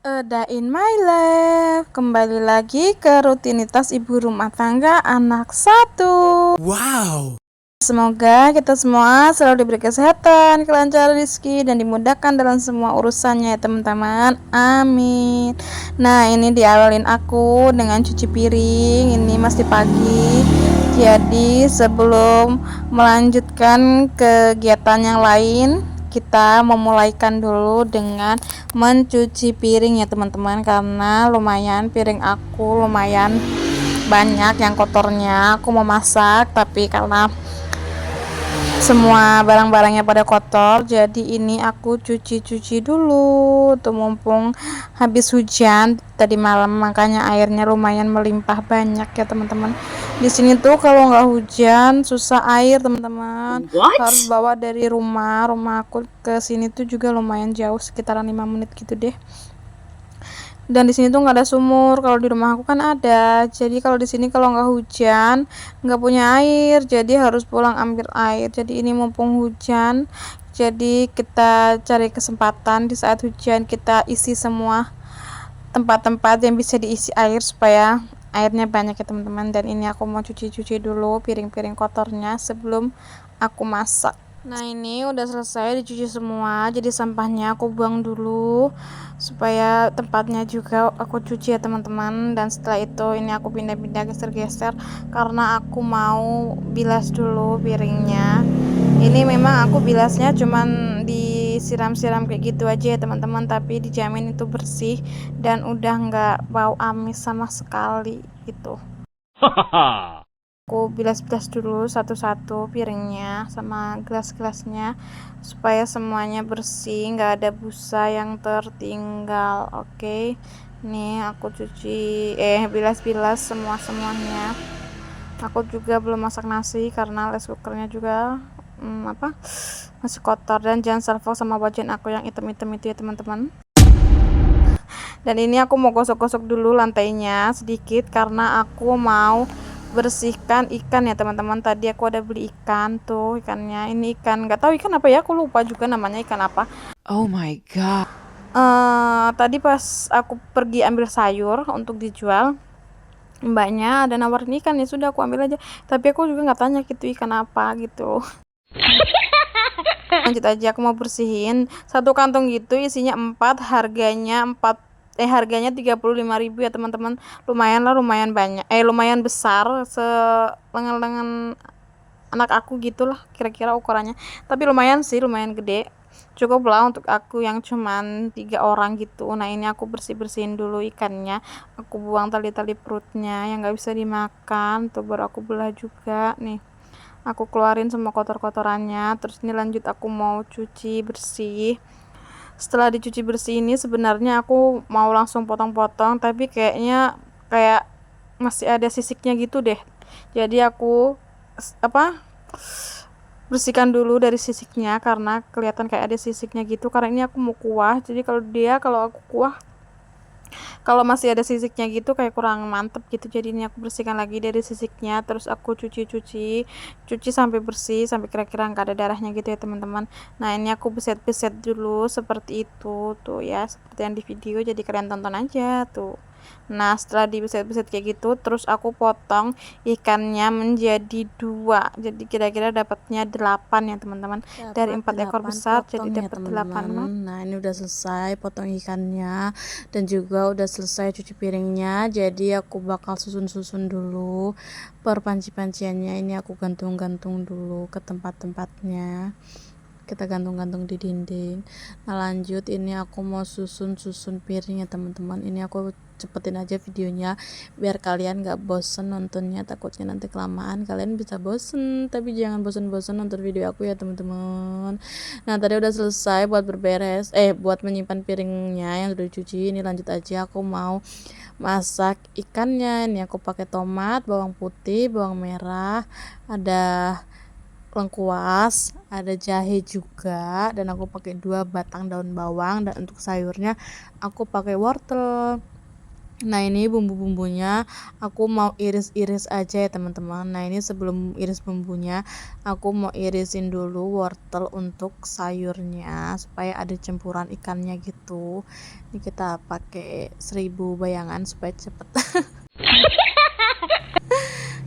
Edain my life, kembali lagi ke rutinitas ibu rumah tangga anak satu. Wow. Semoga kita semua selalu diberi kesehatan, kelancaran rezeki, dan dimudahkan dalam semua urusannya ya teman-teman. Amin. Nah, ini diawalin aku dengan cuci piring. Ini masih pagi. Jadi sebelum melanjutkan kegiatan yang lain, kita memulaikan dulu dengan mencuci piring ya teman-teman, karena lumayan piring aku lumayan banyak yang kotornya. Aku mau masak tapi karena semua barang-barangnya pada kotor, jadi ini aku cuci-cuci dulu tuh mumpung habis hujan tadi malam, makanya airnya lumayan melimpah banyak ya teman-teman. Di sini tuh kalau nggak hujan susah air teman-teman, harus What? bawa dari rumah aku ke sini tuh juga lumayan jauh, sekitaran 5 menit gitu deh. Dan di sini tuh nggak ada sumur, kalau di rumah aku kan ada. Jadi kalau di sini kalau nggak hujan nggak punya air, jadi harus pulang ambil air. Jadi ini mumpung hujan, jadi kita cari kesempatan di saat hujan kita isi semua tempat-tempat yang bisa diisi air supaya airnya banyak ya teman-teman. Dan ini aku mau cuci-cuci dulu piring-piring kotornya sebelum aku masak. Nah, ini udah selesai dicuci semua, jadi sampahnya aku buang dulu supaya tempatnya juga aku cuci ya teman-teman. Dan setelah itu ini aku pindah-pindah geser-geser karena aku mau bilas dulu piringnya. Ini memang aku bilasnya cuman disiram-siram kayak gitu aja ya teman-teman, tapi dijamin itu bersih dan udah nggak bau amis sama sekali gitu. Hahaha. Aku bilas-bilas dulu satu-satu piringnya sama gelas-gelasnya supaya semuanya bersih, nggak ada busa yang tertinggal. Oke, nih aku cuci bilas-bilas semuanya. Aku juga belum masak nasi karena rice cookernya juga masih kotor. Dan jangan salvo sama wajan aku yang hitam-hitam itu ya teman-teman. Dan ini aku mau gosok-gosok dulu lantainya sedikit karena aku mau bersihkan ikan ya teman-teman. Tadi aku ada beli ikan tuh, ikannya ini ikan nggak tahu ikan apa ya, aku lupa juga namanya ikan apa. Oh my god. Tadi pas aku pergi ambil sayur untuk dijual, mbaknya ada nawarin ikan, ya sudah aku ambil aja, tapi aku juga nggak tanya gitu ikan apa gitu. Lanjut aja, aku mau bersihin satu kantong gitu isinya 4, harganya 35.000 ya teman-teman. Lumayan lah, lumayan banyak, lumayan besar, selengan-lengan anak aku gitulah kira-kira ukurannya, tapi lumayan sih, lumayan gede, cukup lah untuk aku yang cuman 3 orang gitu. Nah, ini aku bersih-bersihin dulu ikannya, aku buang tali-tali perutnya yang nggak bisa dimakan tuh, baru aku belah juga nih, aku keluarin semua kotor-kotorannya. Terus ini lanjut aku mau cuci bersih. Setelah dicuci bersih ini sebenarnya aku mau langsung potong-potong, tapi kayak masih ada sisiknya gitu deh, jadi aku bersihkan dulu dari sisiknya karena kelihatan kayak ada sisiknya gitu, karena ini aku mau kuah. Jadi kalau aku kuah, kalau masih ada sisiknya gitu kayak kurang mantep gitu, jadi ini aku bersihkan lagi dari sisiknya. Terus aku cuci sampai bersih, sampai kira-kira nggak ada darahnya gitu ya teman-teman. Nah, ini aku beset-beset dulu seperti itu tuh ya, seperti yang di video, jadi kalian tonton aja tuh. Nah, setelah dibeset-beset kayak gitu, terus aku potong ikannya menjadi 2, jadi kira-kira dapatnya 8 ya teman-teman, dari Dapat 4 ekor 8 besar jadi potong ya dapat 8. teman-teman. Nah, ini udah selesai potong ikannya dan juga udah selesai cuci piringnya. Jadi aku bakal susun-susun dulu per panci-panciannya. Ini aku gantung-gantung dulu ke tempat-tempatnya. Kita gantung-gantung di dinding. Nah, lanjut ini aku mau susun-susun piring ya teman-teman. Ini aku cepetin aja videonya biar kalian gak bosen nontonnya, takutnya nanti kelamaan kalian bisa bosen. Tapi jangan bosen-bosen nonton video aku ya teman-teman. Nah, tadi udah selesai buat buat menyimpan piringnya yang udah dicuci. Ini lanjut aja, aku mau masak ikannya. Ini aku pakai tomat, bawang putih, bawang merah, ada lengkuas, ada jahe juga, dan aku pakai 2 batang daun bawang. Dan untuk sayurnya aku pakai wortel. Nah ini bumbu-bumbunya aku mau iris-iris aja ya teman-teman. Nah ini sebelum iris bumbunya aku mau irisin dulu wortel untuk sayurnya supaya ada campuran ikannya gitu. Ini kita pakai 1000 bayangan supaya cepet.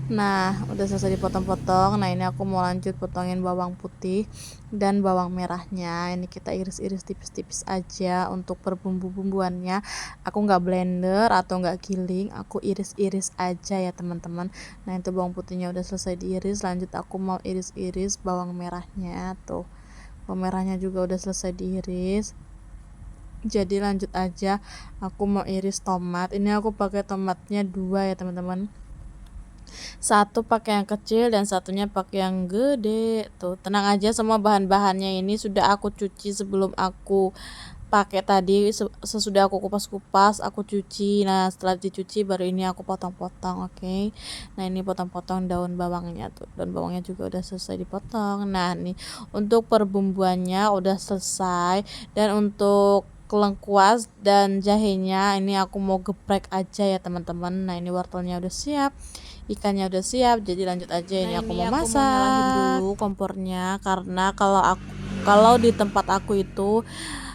Nah udah selesai dipotong-potong. Nah ini aku mau lanjut potongin bawang putih dan bawang merahnya. Ini kita iris-iris tipis-tipis aja untuk perbumbu-bumbuannya. Aku nggak blender atau nggak giling, aku iris-iris aja ya teman-teman. Nah itu bawang putihnya udah selesai diiris, lanjut aku mau iris-iris bawang merahnya tuh. Bawang merahnya juga udah selesai diiris. Jadi lanjut aja, aku mau iris tomat. Ini aku pakai tomatnya 2 ya teman-teman. Satu pakai yang kecil dan satunya pakai yang gede tuh. Tenang aja, semua bahan-bahannya ini sudah aku cuci sebelum aku pakai tadi. Sesudah aku kupas-kupas aku cuci. Nah setelah dicuci baru ini aku potong-potong. Oke. Nah ini potong-potong daun bawangnya tuh, daun bawangnya juga udah selesai dipotong. Nah nih untuk perbumbuannya udah selesai, dan untuk lengkuas dan jahenya ini aku mau geprek aja ya teman-teman. Nah ini wortelnya udah siap, ikannya udah siap, jadi lanjut aja. Ini aku mau masak. Nyalahin dulu kompornya karena kalau di tempat aku itu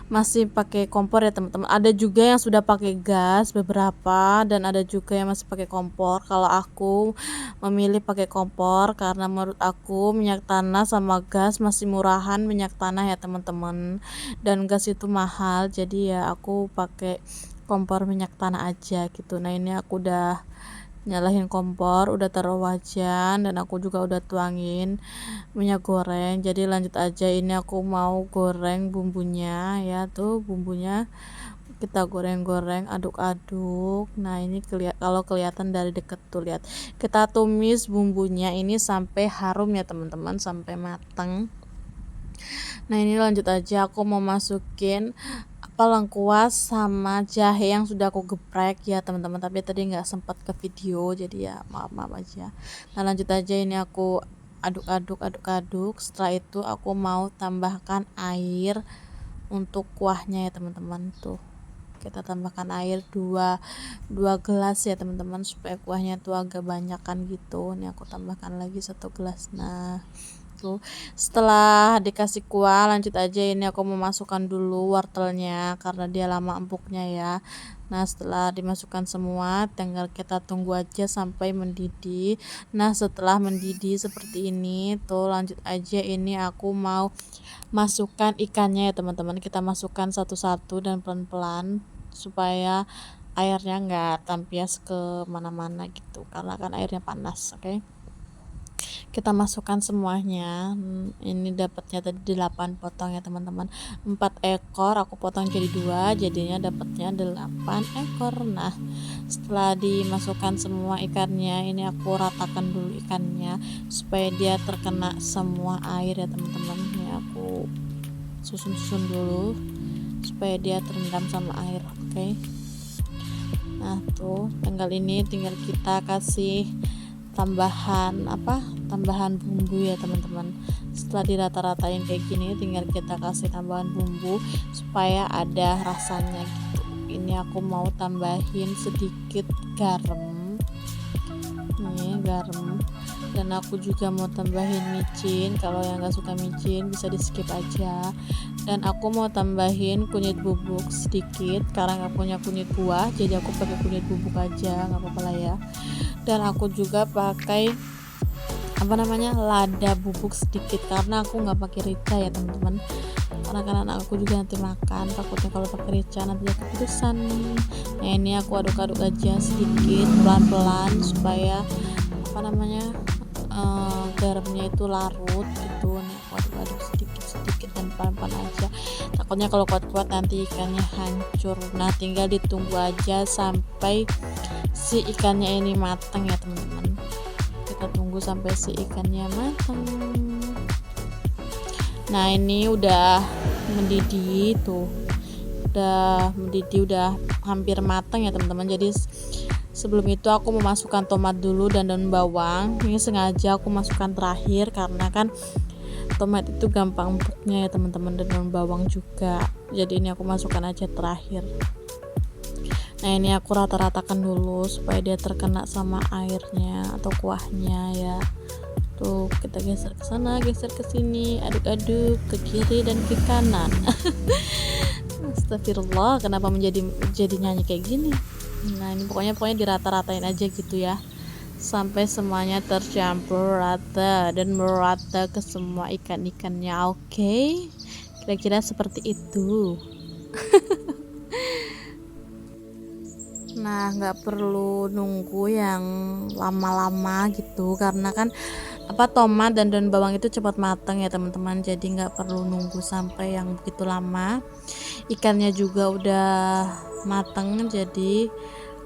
masih pakai kompor ya teman-teman. Ada juga yang sudah pakai gas beberapa, dan ada juga yang masih pakai kompor. Kalau aku memilih pakai kompor karena menurut aku minyak tanah sama gas masih murahan minyak tanah ya teman-teman, dan gas itu mahal, jadi ya aku pakai kompor minyak tanah aja gitu. Nah ini aku udah nyalahin kompor, udah taruh wajan, dan aku juga udah tuangin minyak goreng. Jadi lanjut aja, ini aku mau goreng bumbunya ya tuh, bumbunya kita goreng-goreng, aduk-aduk. Nah ini kalau kelihatan dari deket tuh, lihat, kita tumis bumbunya ini sampai harum ya teman-teman, sampai mateng. Nah ini lanjut aja, aku mau masukin lengkuas sama jahe yang sudah aku geprek ya teman-teman, tapi tadi nggak sempat ke video, jadi ya maaf aja. Nah lanjut aja, ini aku aduk-aduk. Setelah itu aku mau tambahkan air untuk kuahnya ya teman-teman. Tuh kita tambahkan air 2 gelas ya teman-teman, supaya kuahnya tuh agak banyakan gitu. Ini aku tambahkan lagi 1 gelas. Nah tuh setelah dikasih kuah, lanjut aja, ini aku memasukkan dulu wortelnya karena dia lama empuknya ya. Nah setelah dimasukkan semua, tinggal kita tunggu aja sampai mendidih. Nah setelah mendidih seperti ini tuh, lanjut aja, ini aku mau masukkan ikannya ya teman-teman. Kita masukkan satu-satu dan pelan-pelan supaya airnya nggak tampias ke mana-mana gitu, karena kan airnya panas. Oke. Kita masukkan semuanya. Ini dapatnya tadi 8 potong ya teman-teman, 4 ekor aku potong jadi 2, jadinya dapatnya 8 ekor. Nah setelah dimasukkan semua ikannya, ini aku ratakan dulu ikannya supaya dia terkena semua air ya teman-teman. Ini aku susun-susun dulu supaya dia terendam sama air. Oke. Nah tuh tinggal kita kasih tambahan bumbu ya teman-teman. Setelah dirata-ratain kayak gini, tinggal kita kasih tambahan bumbu supaya ada rasanya gitu. Ini aku mau tambahin sedikit garam, nih garam, dan aku juga mau tambahin micin. Kalau yang nggak suka micin bisa di skip aja. Dan aku mau tambahin kunyit bubuk sedikit karena nggak punya kunyit buah, jadi aku pakai kunyit bubuk aja, nggak apa-apa lah ya. Dan aku juga pakai lada bubuk sedikit karena aku nggak pakai rica ya teman-teman, karena kan anak aku juga nanti makan, takutnya kalau pakai rica nanti dia kepedesan. Nah ini aku aduk-aduk aja sedikit pelan-pelan supaya garamnya itu larut gitu. Nih aku aduk-aduk sedikit dan pelan-pelan aja, takutnya kalau kuat-kuat nanti ikannya hancur. Nah tinggal ditunggu aja sampai si ikannya ini matang ya teman-teman. Kita tunggu sampai si ikannya matang. Nah ini udah mendidih tuh, udah hampir matang ya teman-teman. Jadi sebelum itu aku memasukkan tomat dulu dan daun bawang. Ini sengaja aku masukkan terakhir karena kan tomat itu gampang empuknya ya teman-teman, dan daun bawang juga, jadi ini aku masukkan aja terakhir. Nah ini aku rata-ratakan dulu supaya dia terkena sama airnya atau kuahnya ya. Tuh kita geser ke sana, geser ke sini, aduk-aduk ke kiri dan ke kanan. Astagfirullah, kenapa jadi nyanyi kayak gini? Nah ini pokoknya dirata-ratain aja gitu ya, sampai semuanya tercampur rata dan merata ke semua ikan-ikannya. Oke, kira-kira seperti itu. Nah nggak perlu nunggu yang lama-lama gitu, karena kan tomat dan daun bawang itu cepat matang ya teman-teman, jadi nggak perlu nunggu sampai yang begitu lama. Ikannya juga udah matang, jadi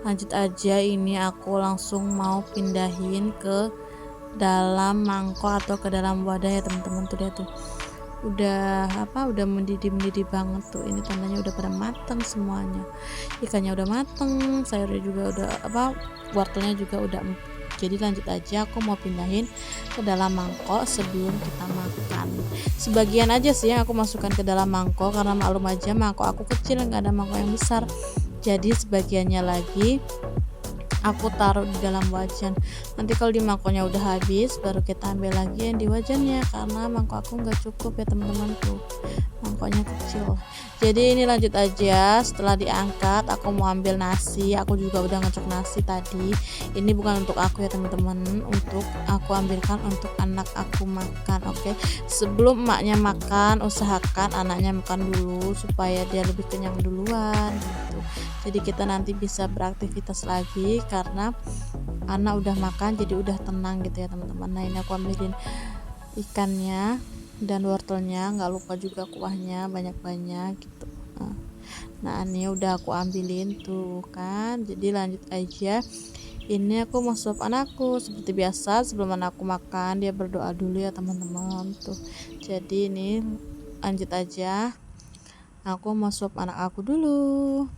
lanjut aja. Ini aku langsung mau pindahin ke dalam mangkok atau ke dalam wadah ya teman-teman. Tuh lihat tuh, udah mendidih banget tuh, ini tandanya udah pada matang semuanya. Ikannya udah matang, sayurnya juga udah wortelnya juga udah empuk. Jadi lanjut aja, aku mau pindahin ke dalam mangkok sebelum kita makan. Sebagian aja sih yang aku masukkan ke dalam mangkok, karena maklum aja mangkok aku kecil, nggak ada mangkok yang besar. Jadi sebagiannya lagi aku taruh di dalam wajan. Nanti kalau di mangkoknya udah habis, baru kita ambil lagi yang di wajannya, karena mangkok aku nggak cukup ya teman-teman, tuh mangkoknya kecil. Jadi ini lanjut aja, setelah diangkat aku mau ambil nasi. Aku juga udah ngecek nasi tadi. Ini bukan untuk aku ya teman-teman, untuk aku ambilkan untuk anak aku makan. Oke, sebelum emaknya makan, usahakan anaknya makan dulu supaya dia lebih kenyang duluan gitu. Jadi kita nanti bisa beraktivitas lagi karena anak udah makan, jadi udah tenang gitu ya teman-teman. Nah ini aku ambilin ikannya dan wortelnya, nggak lupa juga kuahnya banyak-banyak gitu. Nah ini udah aku ambilin tuh kan. Jadi lanjut aja, ini aku mau suap anakku. Seperti biasa sebelum anakku makan, dia berdoa dulu ya teman-teman tuh. Jadi ini lanjut aja, aku mau suap anak aku dulu.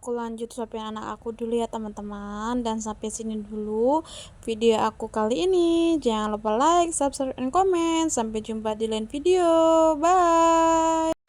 Aku lanjut suapin anak aku dulu ya teman-teman, dan sampai sini dulu video aku kali ini. Jangan lupa like, subscribe, dan komen. Sampai jumpa di lain video. Bye.